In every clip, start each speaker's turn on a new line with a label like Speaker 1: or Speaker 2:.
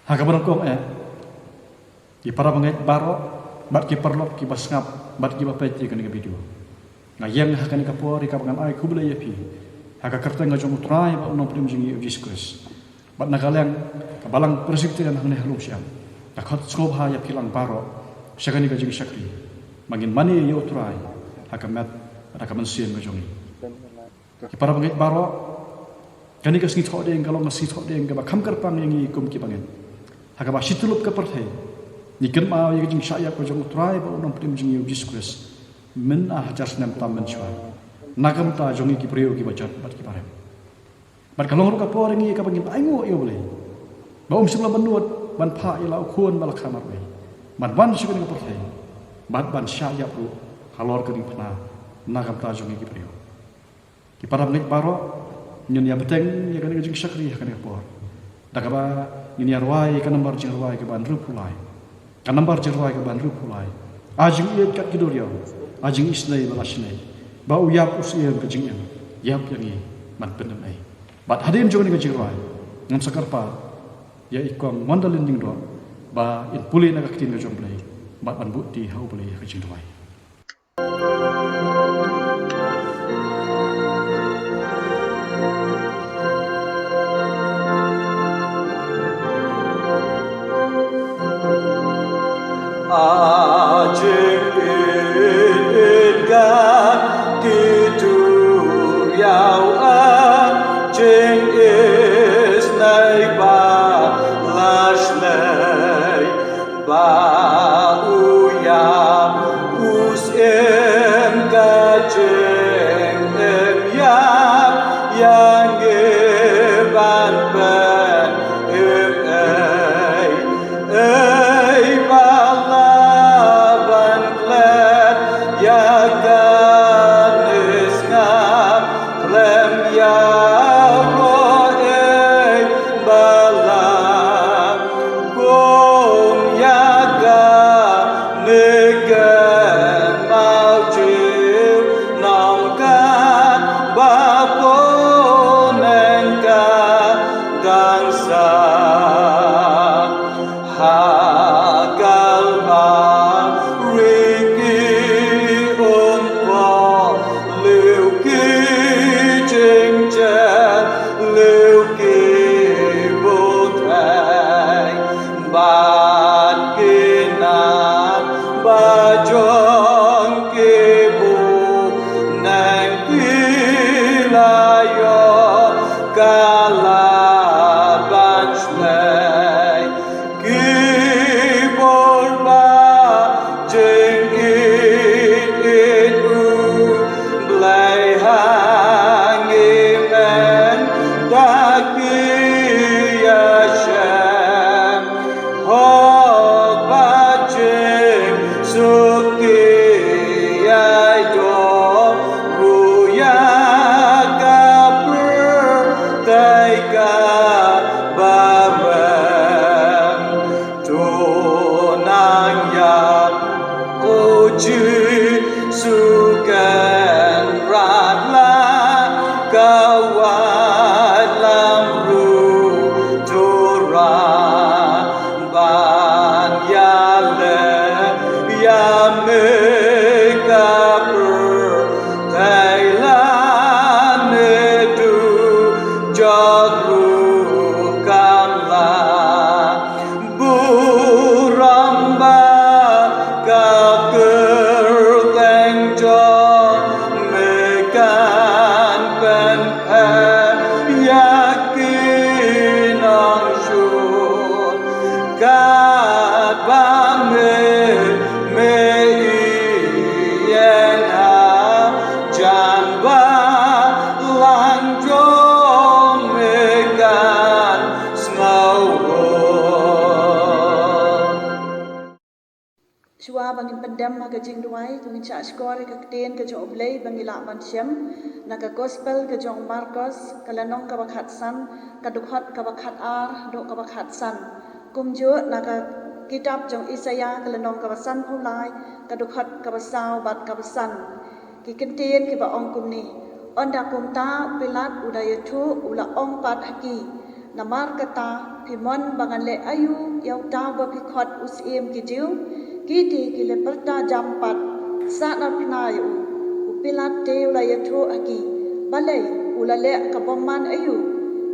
Speaker 1: Hakabarang kong ki para bangai baro bat ki perlok ki basngap bat ki bapeti kan video ngayang hakan ka por ka bangan ai kubla yapi haka kerta ngajong utrai ba unom prim jingi Jesus bat nagalang ka balang persipti dan hangne halung siam ta khat skob ha ya pilang baro syakani ka jingi syakri mangin mani ya utrai haka mat ada ka mansien ngajong ki para bangai baro kani ka sni thode ngalo ngasi thode ngaba kham karpang yangi kum ki bangen haka ba situlup ka perthai nikan ma ya jing saya ko jong trai ba unom prim jing Jesus Christ men hajar nem tam men chwa nagam ta jong ki priyo ki bacat bat ki parem bat kalong ro ka por ngi ka bangin aingo yo boleh ba sebla menuat ban pha ila khun bal khamar we bat ban sik ni ko thai bat ban saya ru halor ka ni phna nagam ta jong ki priyo ki param nek baro nyen ya beteng ya kan jing sakri ya kan por dakaba ni arwai kan nambar jing arwai ke ban ru pulai kan nambar jerwai ke ban ru pulai ajing iet kat kidoriau ajing isnai balasnai ba uyap usiem ke jing yap yang i man pendem ai bat hadin jong ni ke jerwai ngam sakarpa ya ikong mandalin ding do ba in puli na ka kitin ke jong play bat ban buti hau play ke jing doi
Speaker 2: Chua bangin pendam ka jing duai tungin cha skor ka kten ka jo oblei bangila ban siam na ka gospel ka jong Marcos kalanong ka bakhat san ka dukhat ka bakhat ar do ka bakhat san kumjo na ka kitab jong Isaya kalanong ka basan pulai ka dukhat ka basaw bat ka basan ki kten ki ba ong kum ni onda kum ta pilat udaya thu ula ong pat haki namar kata pimon bangan le ayu yau ta ba pikhot usim kijiu kiti kile perta jampat sana pnayu upilat te la yatho aki balai ulale kapaman ayu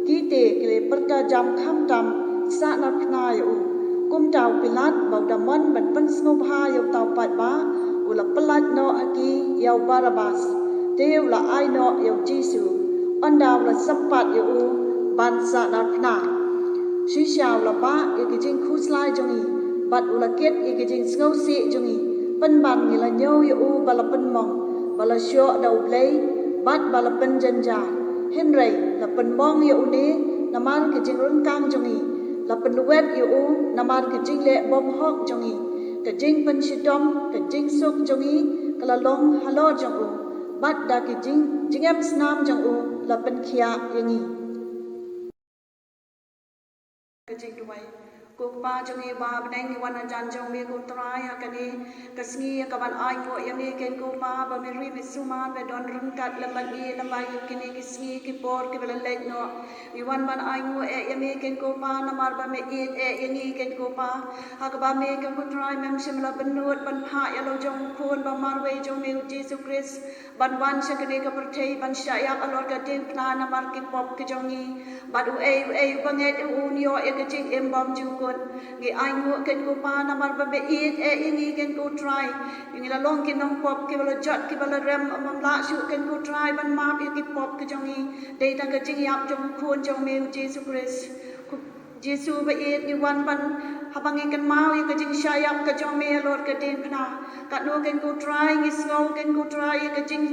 Speaker 2: kiti kile perta jam kham tam sana pnayu kum tau pilat baudamon ban pan snobha yau tau pat ba ula pelat no aki yau barabas te la ai no yau jisu ondaw la sampat yau ban sana pna shishaw la ba ikijing khuslai jongi bat ulaket ikijing sngau si jongi pen ban ni la nyau yau bala pen mong bala syo dau blai bat bala pen janja henrei la pen mong yau ni namar kijing run kang jongi la pen wet yau namar kijing le bom hok jongi kijing pen shidom kijing sok jongi kala long halo jongu bat da kijing jingam snam jongu la pen khia yangi kijing duai ko pa jongi ba bneng wan jan jong me ko trai akani kasngi kaban ai ko yame ken ko pa ba me ri me suman be don run kat lamban ni lambai kini kisngi ki por ki bela lek no wi wan ban ai ko e yame ken ko pa namar ba me e yangi ken ko pa ha ka ba me ken ko trai mem sim la benut ban pha ya lo jong khon ba mar we jong me Jesus Christ ban wan sakani ka perthei ban sya alor ka tin pna namar ki pop ki jongi badu e banget u nio e ka jing em bom ju ko ngi ai ngo ken ko pa namar ba be ngi ken ko try ngi la long kin nong pop ke bala jot ke bala rem amam la shu ken ko try ban ma bi ki pop ke jongi dei ta ka jing yap jong khon jong me Jesus Christ Jesu ba ni wan ban habang ken mau ka jing syayap ka jong me lord ka din pna ka no ken ko try ngi sngau ken ko try ka jing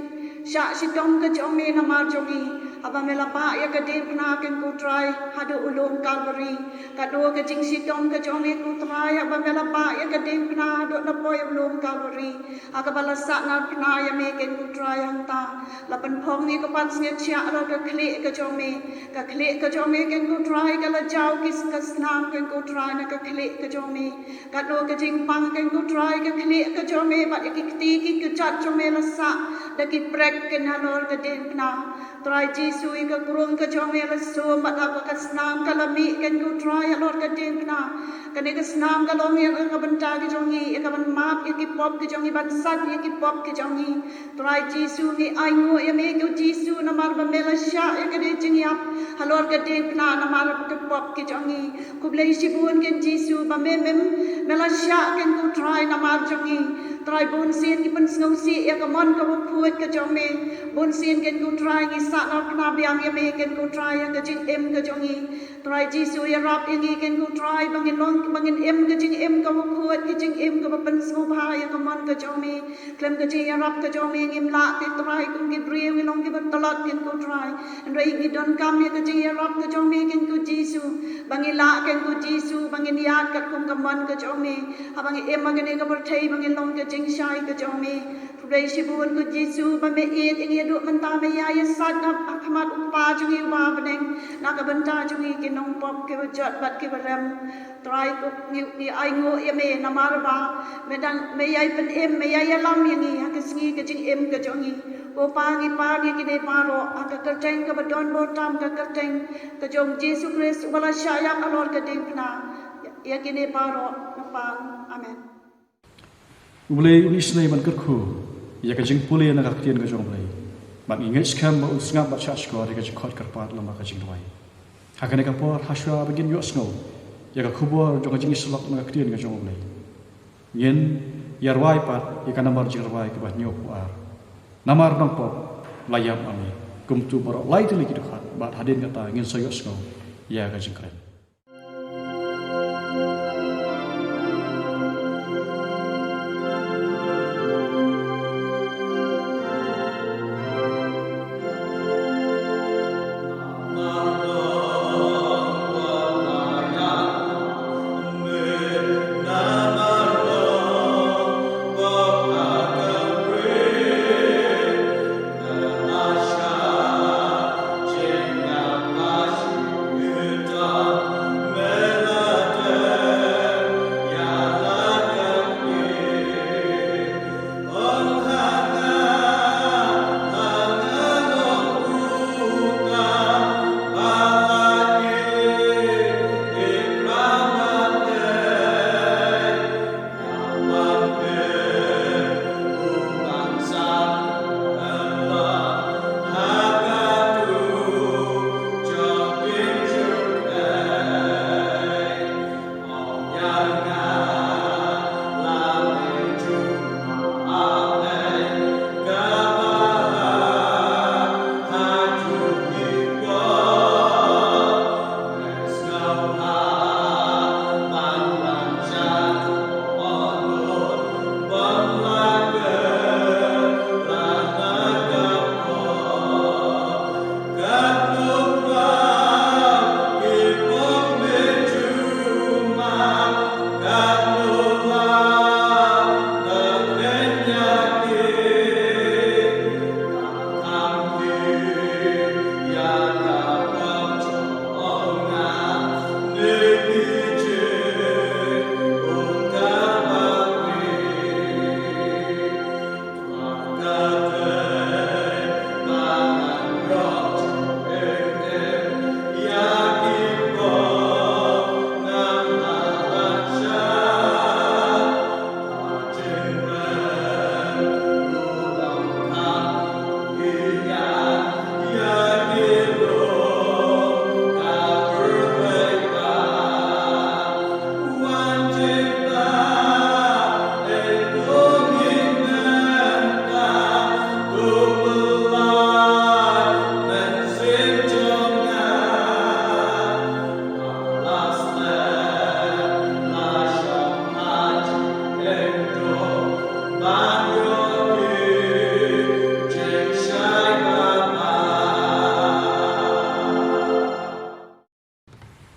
Speaker 2: sha si dong ka jong me namar jongi aba mela pa ya ka din pna ken ko try hadu ulum Calvary ka do ka jing si dong ka jong me ko try aba mela pa ya ka din pna do na poy ulum Calvary aga bala sa na pna ya me ken ko try ang ta la pan phong ni ka pan snge chia ro ka khle ka jong me ken ko try ka la jaw kis ka snam ken ko try na ka khle ka jong me ka do ka jing pang ken ko try ka khle ka jong me ba ki ti ki ka chat jong me la sa da ki prek ken halor ka din pna try Jesu ka kurung ka jong me la so ma da ka snam ka la mi ken ko try halor ka din pna ka ne ka snam ka long ya ka ban ta ki jong ni ka ban map ki pop ki jong ni ban sat ki pop ki jong ni try Jesu ni ai ngo ya me ko Jesu na mar ba me la sha ya ka de jing yap halor ka din pna na mar ka pop ki jong ni ku blai si bun ken Jesu ba me la sha ken ko try na mar jong ni try bun sin ki ban sngau si ya ka mon ka bu phuat ka jong me bun sin ken ko try ni sa na pna biang ya me ken ko try ya ka jing em ka jong ni try Jesu ya rap ya ni ken ko try bangin long bangin em ka jing em ka bu phuat ki jing em ka ban sngau bha ya ka mon ka jong me klem ka jing ya rap ka jong me ngim la ti try kum ki bri wi long ki ban talat ken ko try and rai ni don kam ya ka jing ya rap ka jong me ken ko Jesu bangin la ken ko Jesu bangin ya ka kum ka mon ka jong me abang em bangin ka ber thai bangin long ka jing shai ka jong me Pray shibun ko Jesu ba me it ingi do man ta me ya sat na akhamat upa jungi ba beneng na ka banta jungi ki nong pop ke jot bat ki barem try ko ni ai ngo ya me na mar ba me dang me ya pen em me ya lam yangi ha ka sngi ka jing em ka jongi ko pa ni ki ne pa ro ka ka teng ka ba don bo tam ka teng ka jong Jesu Christ wala shaya alor ka ding na ya ki ne pa ro na pa amen
Speaker 1: Ulay unisnay man kerku ya ka jing puli na kaktian ka jong blay man ingay skam ba usngap ba chach ko ka jing khot karpat lama ka jing duai hakane ka por haswa begin yo snow ya ka khubor jong ka jing islok na kaktian ka jong blay yen yarwai pat ya ka namar jing rawai ka ba nyok ar namar nong pop layam ami kum tu baro lai tu lagi dekat ba hadin kata ngin soyo snow ya ka jing kren
Speaker 3: God.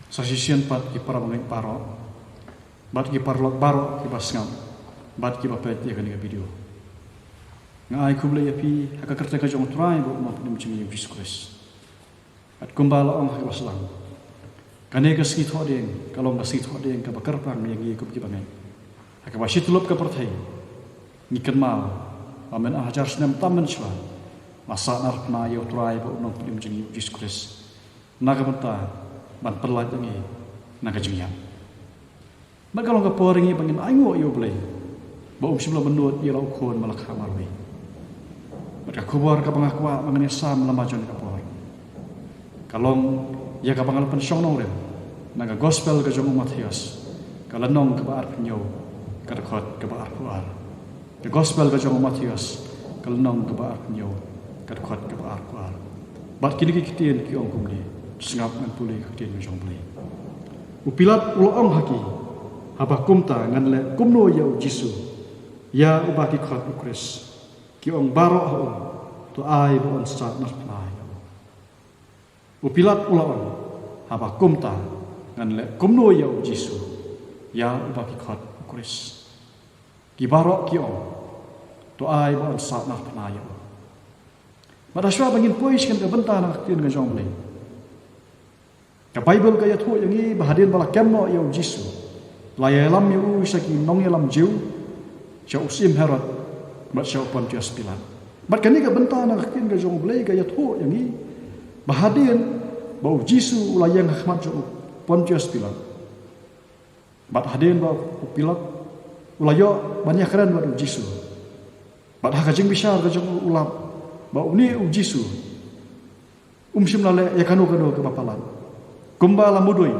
Speaker 1: Sasisian pat ki para bangai paro. Bat ki parlok baro ki basngam. Bat ki bapet ya kan video. Ngai kubla ya pi haka kerja ka jong trai bo ma pum chimi Yesus Kristus. At kumbala ong ki baslang. Kane ka ski thodeng kalong ka ski thodeng ka bakar pang yang ki kup ki bangai. Haka basit lup ka perthai. Ngikan mal. Amen ajar senam tamen chwa. Masa nar na yo trai bo no pum chimi Yesus Kristus. Naga mata ban perlat yang naga jingya. Ba kalong ka poringi bangin aingo yo blai. Ba sebelum menut ia lau kon malak hamarwi. Mereka kubar ka bangakwa mengenai sam lamajon ka por. Kalong ya ka bangal pensyong nong rem. Naga gospel ka jong Matius. Kalanong ka baar penyo ka dekot ka baar puar. Ka gospel ka jong Matius. Kalanong ka baar penyo ka dekot ka baar puar. Bat kini ki kitien ki ong kumli. Sengap ngan pulih ka kitien jong beli. Upilat ulo ong haki. Haba kumta ngan le kumno yau Jisu. Ya ubaki khot ukris ki ong baro ho to ai bo on sat nas plai upilat ulawan haba kumta ngan le kumno yau Jisu ya ubaki khot ukris ki baro ki ong to ai bo on sat nas plai mada shwa bangin pois kan ka benta na tin ga jong le ka bible ka ya thu yang i bahadin bala kemno yau Jisu la ya lam yu saki nong ya lam jiu Syau usim Herod, bat syau Pontius Pilat. Bat kani ka benta na kakin ka jong blai ka yatho yang i bahadin bau Jisu ulayang hikmat jong Pontius Pilat. Bat hadin bau Pilat ulayo banyak keren bau Jisu. Bat hakajing bisyar ka jong ulam bau ni Jisu. Sim lale ya kanu ke bapalan. Kumbala mudoi.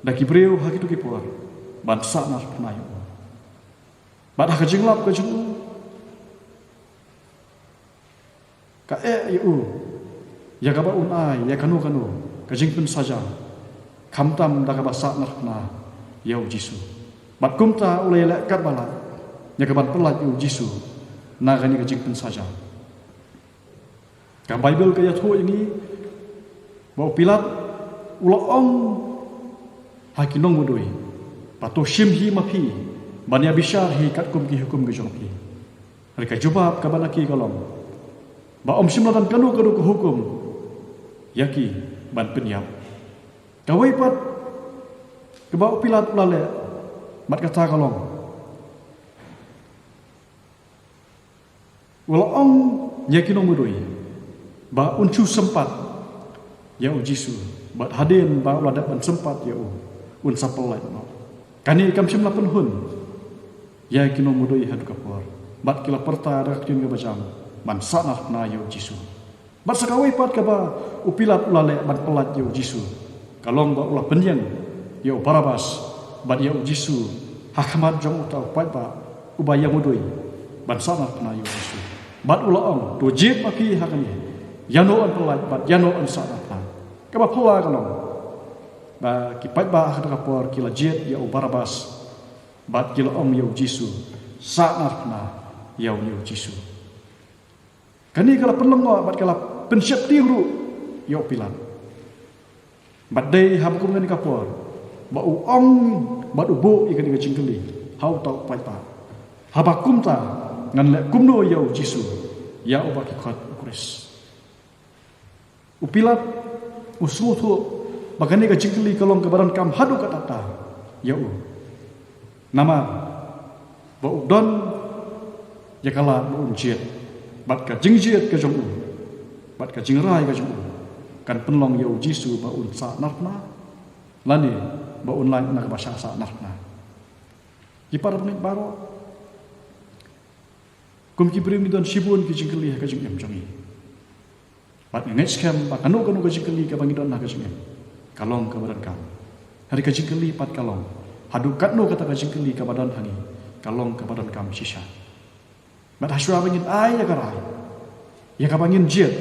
Speaker 1: Daki breu hakitu kipuar. Ban sa nas penayu. Bat ka jinglap ka jung ka yu ya ka ba unai ya kanu ka jingpun saja khamtam da ka ba sa na yau Jisu bat kumta ulai le kat bala ya ka ban pelat yu Jisu na ka ni ka jingpun saja ka bible ka ya tho ini ba Pilat ula ong hakinong mudoi pato shimhi mapi Bania bisyar hi kat kum ki hukum ke jong pi. Mereka jubab ka banaki kalong. Ba simla dan kanu ke hukum. Yaki ban penyap. Kawai pat ke ba Pilat lale. Mat kata kalong. Wala ong yakinong mudoi. Ba uncu sempat ya Jisu. Bat hadin ba uladat ban sempat ya un sapelai no. Kani kam simla pun hun. Ya kino mudoi hadu kapor. Bat kila perta ada kiun ke bajam. Man sanah na yo Jisu. Bat sakawai pat ka ba Pilat ulale ban pelat yo Jisu. Kalong ba ulah penyen yo Barabas bat yo Jisu. Hakamat jong utau pat ba ubaya mudoi. Ban sanah na yo Jisu. Bat ulah ong do jit maki hakani. Yano an pelat bat yano an sanah na. Ka ba pula kalong. Ba kipat ba hadu kapor kila jit yo Barabas. Bat kila om yau Jisu saat na yau Jisu. Kani kala penlengo bat kala pensiap tiru yau Pilat. Bat dei ham kum ngani kapor. Ba u ong bat ubo ikan ikan cingkeli. Hau tau pai pa. Habakum ta ngan le kumno yau Jisu. Ya u baki khat ukris. U Pilat usmutu bagani ikan cingkeli kalong kebaran kam hadu katata. Yau nama bau don ya kala bau jiet bat ka jingjiet ka jong bat ka jingrai ka jong kan penlong yau Jisu bau sa narna lani bau lai na ka basha sa narna ipar penit baro kum ki primi don sibun ki jingkeli ka jing em jongi bat ngex kam ba kanu ka jingkeli ka bangi don na ka jing kalong ka badan kam hari ka jingkeli pat kalong hadu katno kata ka jingkeli ka badan hangi kalong ka badan kam sisa bat haswa bangin ai ya karai ya ka bangin jet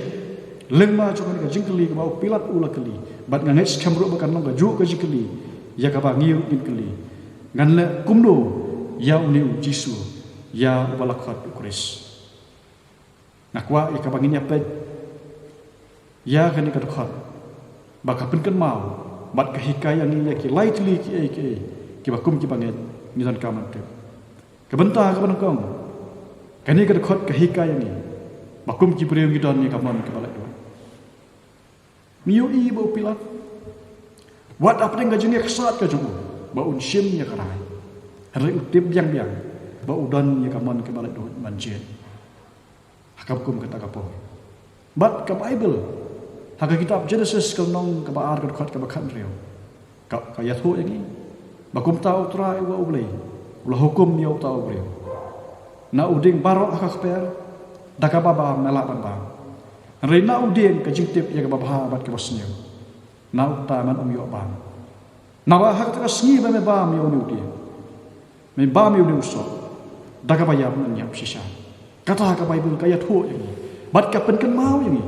Speaker 1: lengma jong ka jingkeli ka bau Pilat ula keli bat nganget kamro bakan long ka ju ka jingkeli ya ka bangiu jingkeli ngan le kumno ya uniu Jisu ya balakhat ukris nakwa ya ka bangin ya pet ya kani ka dokhat baka penken mau bat kahikaya ni ki lightly ki bakum ki banget ni dan kaman tu kebenta ka banakong kani ka khot kahikaya ni bakum ki priyo ki don ni kaman ke balak dua miu i bo pilat wat apa dengan jenis kesat ke jumu ba un shim ya karai hari utip yang ba udan ya kaman ke balak dua manjin hakapkum kata kapo bat ka Bible haka kitab Genesis kalnong ka baar ka khot ka bakhan riyo ka yathu yang ni bakum tau trai wa ulai ulah hukum ya tau riyo na uding barok haka kper daka baba melak ban ba rena uding ka jingtip ya ka babha bat ka bosnya na utaman yo ban na wa hak ta sngi ba me ba mi uni uding me ba mi uni uso daka bayam nyap sisa kata ka Bible ka yathu yang ni bat ka pen kan mau yang ni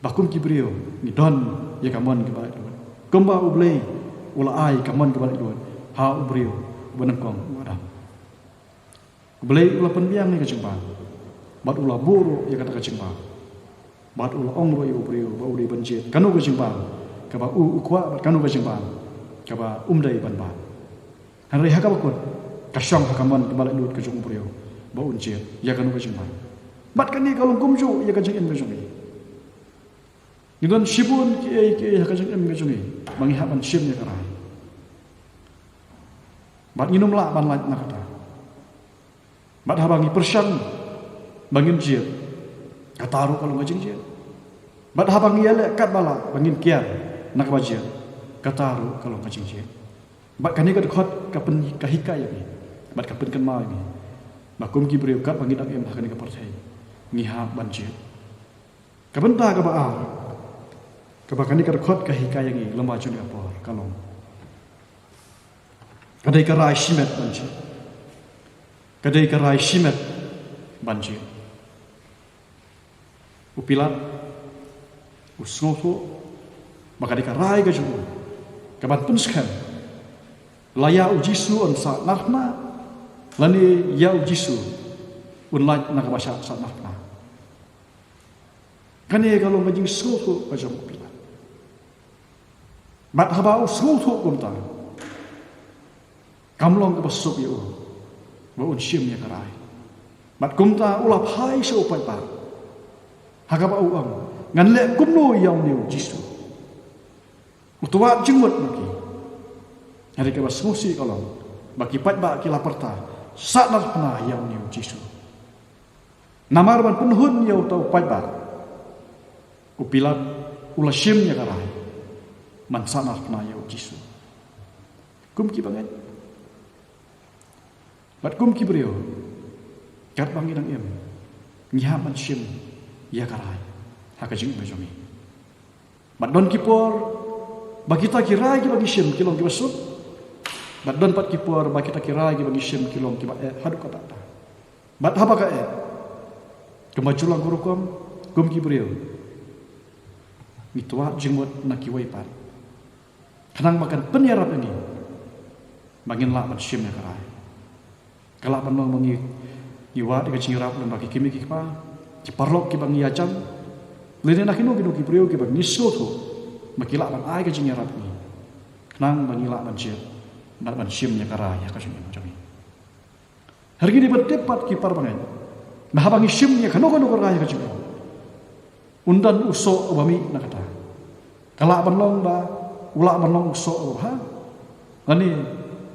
Speaker 1: bakum kibriyo ni don ya kamon ke balik duan kumba ublei ula ai kamon ke balik duan ha ubriyo benengkong adam ublei ula penbiang ni ke jengba bat ula buru ya kata ke jengba bat ula ongro ya ubriyo ba udi benjit kanu ke jengba ka ba ukwa bat kanu ke jengba ka ba umdai ban ba han rei ha ka bakut kasyong ha kamon ke balik duan ke jeng ubriyo ba unjit ya kanu ke jengba bat kan ni kalau kumju ya ke jeng ke jeng Nidon sibun ki hakajeng em gajungi bangi haban shimnya karai. Bat nginum la ban lait nakata. Bat habangi persyang bangin jir. Kataru kalau ngajeng jir. Bat habangi ele kat bala bangin kian nak bajir. Kataru kalau ngajeng jir. Bat kani kat khot kapen kahika ya ni. Bat kapen kan ma ni. Bakum ki beriu kat bangin ak em hakani ka partai. Ngiha ban jir. Kabenta ka ba Kebakan ni kerkhot kahika yang ini lemah juni apa kalong. Kadai kerai simet banjir. Kadai kerai simet banjir. Upilat, usngoto, maka di kerai kejumu. Keban pun sekan. Laya ujisu on saat narna, lani ya ujisu unlait nak baca saat narna. Kani kalau majing suatu macam upilat. Bat habau suatu kumta. Kamlong ke besuk ya ba unshim ya karai. Bat kumta ulap hai so pai pa. Hagaba uang ngan le kumno yang niu jisu. Utuwa jengmut maki. Hari ke basmusi kalau baki pat ba ki laperta saknar pernah yang niu jisu. Namar ban penhun ya utau pat ba. Upilat ulashim ya karai. Mansanah penaya ujisu. Kumki banget. Bat kumki beriyo. Kat bangi nang em. Ngiha man shim. Ya karai. Haka jing bajongi. Bat don kipor. Bagi kita kirai ki bagi shim kilong ki basut. Bat don pat kipor. Bagi kita kirai ki bagi shim kilong ki haduk kata ta. Bat haba ka kemajulang gurukom. Kumki beriyo. Mituat jengmut nakiwai pat. Kenang makan penyarap ini. Bangin lak man shim ya karai. Kalak panong mangi iwa di kecingirap dan bagi kimi kikpa. Ciparlok ki bangi yacam. Lene nak inu ki priyo ki bangi soto. Makilak ban ai kecingirap ni. Kenang bangi lak man shim. Nak man shim ya karai ya kacing macam ni. Hari ini bertepat ki par bangen. Nah bangi shim ya kanu karai kacing. Undan usok ubami nakata. Kalak panong ba ulak menong so ha ani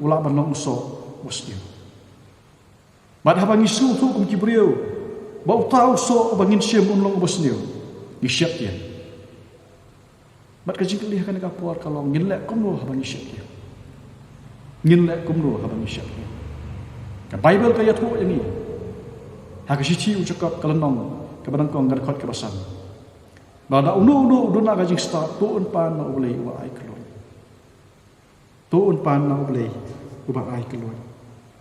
Speaker 1: ulak menong so wasdio bad habang isu tu kum kibriyo bau tau so bangin syem unlong wasdio isyap dia bad kajing kelih kan ka puar kalau ngilek kum lo habang isyap dia ngilek kum lo habang isyap dia ka Bible ka yatu ini ha ka sici ucakap kalenong ka badang kong ngarkhot ka basan bada unu na kajing start tuun pan na ulay wa ai kelon tuun pan na ulay wa ai kelon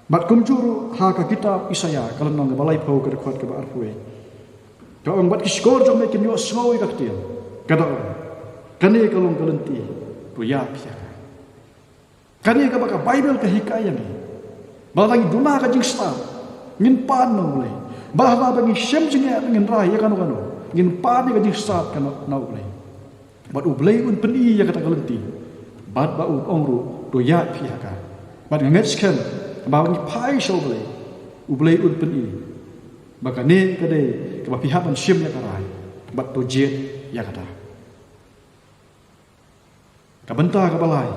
Speaker 1: bat kumjuru ha ka kitab Isaya kalau nang balai pau ka dekat ka ba arfue ka ang bat kiskor jom mekin yo sngoi ka tian kada kani kalong kalenti tu ya pia kani ka baka Bible ka hikayah ni balang duna kajing start ngin pan na ulay bahwa bagi syem jinga ngin rai ya kanu ngin pani ka disat kan na ulay Bat ublay un peni ya kata kalenti. Bat ba ongru do ya pihaka. Bat ngetsken ba ngi pai show ublay. Ublay un peni. Baka ne kade ke ba pihak ban sim ya karai. Bat do jet ya kata. Ka benta ka balai.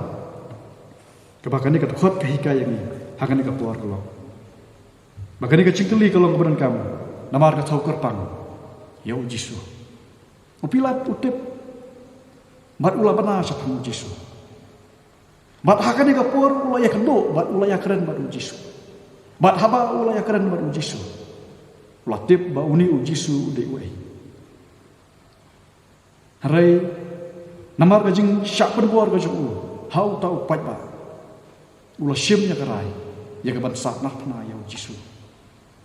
Speaker 1: Ka bakane ka khot ka hikayat ni. Hakane ka puar kolong. Bakane ka cingkeli kolong kebenan kamu. Namar ka thau kerpang. Ya Jisu. Upilat utip bat ula bana sa pang Jisu. Bat hakane ka por ula ya kendo bat ula ya keren bat Jisu. Bat haba ula ya keren bat Jisu. Ula tip ba uni Jisu de uai. Harai namar ka jing syak berbuar ka jung hau tau pai ba. Ula sim ya karai ya ka ban sak nah pna ya Jisu.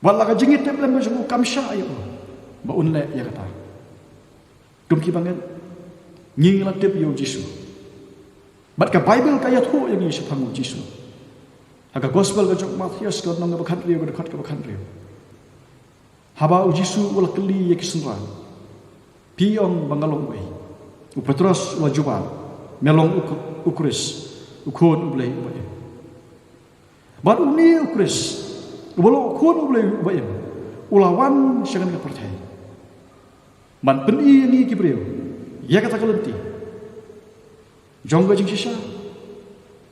Speaker 1: Bat la ka jing tip lem ka jung kam sya ya ba unle ya kata. Kum ki bangen nging la tip yo Jisu. Bat ka Bible ka yat ho yang ni sepang Jisu. Aga gospel ka jok Matius ka nang ba khat riu ka khat ka khat riu. Haba Jisu wala keli ye kisenran. Piong bangalong wei. U Petros wa juba. Melong ukris. Ukon ublei ubai. Bat uni ukris. Ubalo ukon ublei ubai. Ulawan syangan ka percaya. Man peni ni kibreu. Ya kata kalenti. Jong gajing sisa.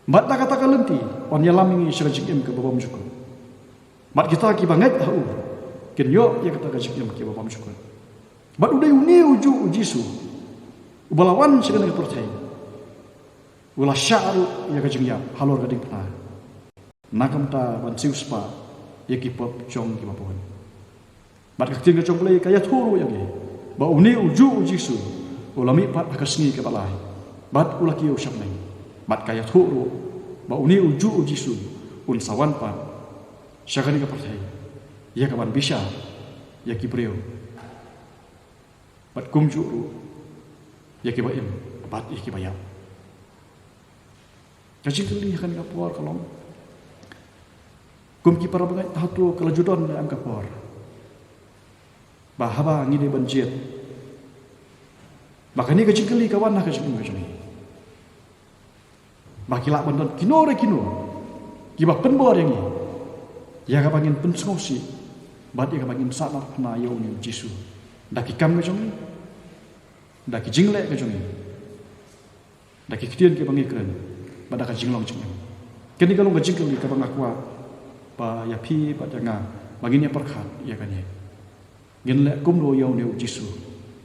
Speaker 1: Mat tak kata kalenti. On yalam ini syangan jing ke babam syukur. Mat kita ki banget hau. Ken yo ya kata gajing ke babam syukur. Mat udai uni uju Jisu. Ubalawan syangan ka percaya. Ulah syaru ya gajing ya halor gading pernah. Nakam ta ban siuspa ya ki pop jong ki babon. Mat kakting ka jong play kaya thuru yang ni. Ba uni uju Jisu ulami pat hakasngi ke balai bat ulaki usap nai bat kaya thuru ba uni uju Jisu un sawan pat syakani ka percaya ya kaban bisa ya ki breu bat kum juru ya ki baim bat ki bayam kajing kali kan ka puar kalong kum ki para bangai hatu kala judon am ka puar bahaba ngide banjir. Maka ni kecil kali kawan nak kecil kali. Bakilak bandon kino. Kibah penbor yang ni. Ya kapangin penskosi. Bat ya kapangin sanar pena yau ni Jisu. Daki kam kecil ni. Daki jinglek kecil ni. Daki ketian ke bangi keren. Badak jinglong kecil ni. Kini kalau kecil kali kapang akwa. Pa ya pi pa jangan. Baginya perkat ya kan ya. Genlek kumdo yau ni Jisu.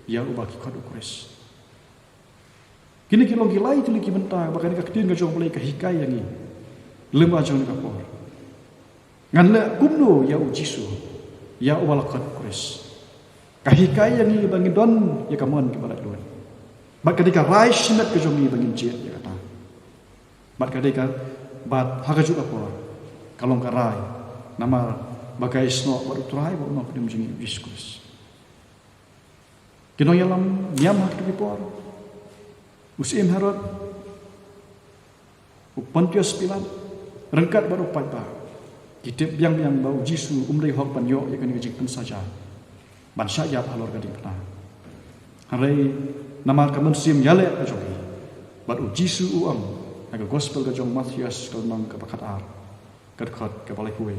Speaker 1: Ya ubaki kod ukres. Kini kilong kilai tu liki bentang bahkan ka ketin ka jong play ka hikai yang ni. Lema jong ka por. Nganle kumno ya Jisu. Ya wala kod ukres. Ka hikai yang ni bangin don ya kamon ke balat luan. Bat kadika rai simet ka jong ni bangin jet ya kata. Bat kadika bat hakaju ka por. Kalong ka rai nama bagai sno wat utrai wat no pdim jing diskus. Kino yalam nyam hak tu por. Usim Herod Pontius Pilat rengkat baru pada kitip yang bau Jisu umrei hok panyo ya kan gajik saja ban syaya halor gading pernah hari nama kamen sim yale kajoki baru Jisu uang aga gospel kajong Matius kalmang ka bakat ar kadkhot ka balai kuwe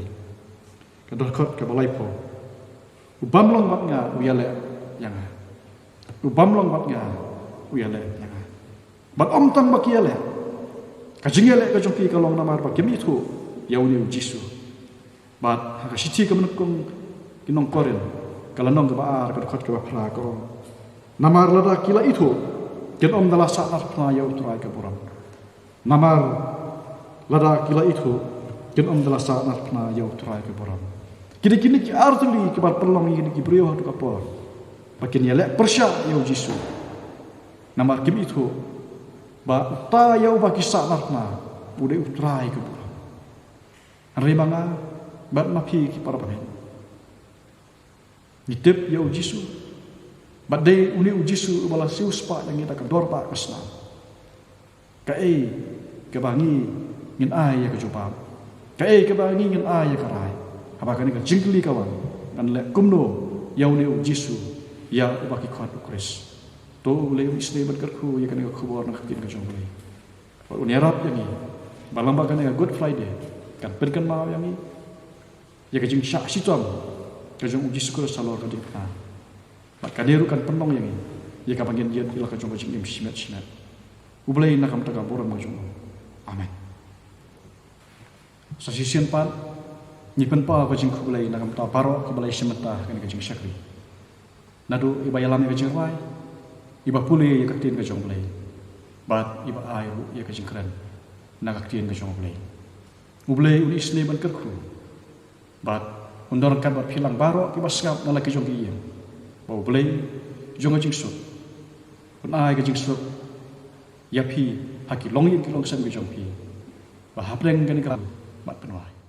Speaker 1: kadkhot ka balai po ubamlong batnya uyale yang ubamlong batnya uyale yang bat om tang bakiale kajingale kajongki kalong namar bakimi thu yauni Jisu bat hakashiti kamenkung kinong koren kalanong ka baar kadkhot ka phra ko namar lada kila itu ken om dala sa arpna yau trai ka buram namar lada kila itu ken om dala sa arpna yau trai ka buram kini ki artuli ki bar perlong kini ki brio hatu ka por bakin yale persya yau Jisu namar kim itu ba ta yau ba kisah narna bude utrai ke buram rimanga bat mapi ki para pamen nitip yau Jisu bat dei uni Jisu bala sius pa yang kita kedor pa kasna ka ke bangi ngin ai ya ke jupam ka ke bangi ngin ai ya karai apa kan ka jingli kawan dan le kumno yau ni Jisu ya ubaki khot ukris to boleh isne berkerku ya kan aku buat nak tin ka jong boleh Pak unyarap yang ini balang bagan yang Good Friday kan perkan mau yang ini ya kajing syak sitom kajong uji syukur salor ka dikna mak kaderu kan penong yang ini ya ka panggil dia ila kajong kajing im simet ublay nakam taga boran majong amen sa sisian pan ni pen pa kajing kublay nakam ta paro kublay semeta kan kajing syakri nadu iba yalam kajing rai iba pulih ya kaktin ka jong blay bat iba ai bu ya kajing keren na kaktin ka jong blay ublay uni isne ban kerku bat undor kan bat pilang baro iba ngap na laki jong iya ba ublay jong kajing sut un ai kajing sut ya pi haki long yin ki long sam ka jong pi ba hapleng kan ka bat penwai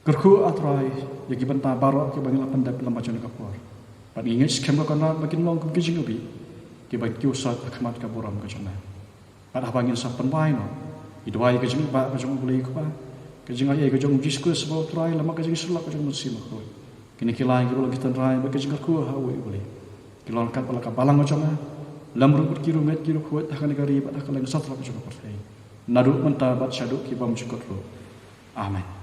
Speaker 1: Kerku atrai ya giban ta baro ke bangila pandai lam macam kapor. Pan ingat skem ka kana makin long ke kijing ubi. Ke bang ki usat akhmat ka boram ka jana. Pan abangin sa panwai no. Idwai ka jing ba ka jong boleh ko ba. Ka jing ai ka jong jisku sebab trai lama ka jing sulak ka jong musim ko. Kini kilai ki bolang kita trai ba ka jing kerku ha we boleh. Kilon kan pala ka balang macam na. Lam ru kiru met kiru kuat akan negari ba akan lang satra ka jong partai. Nadu menta bat syadu ki bam cukup. Amen.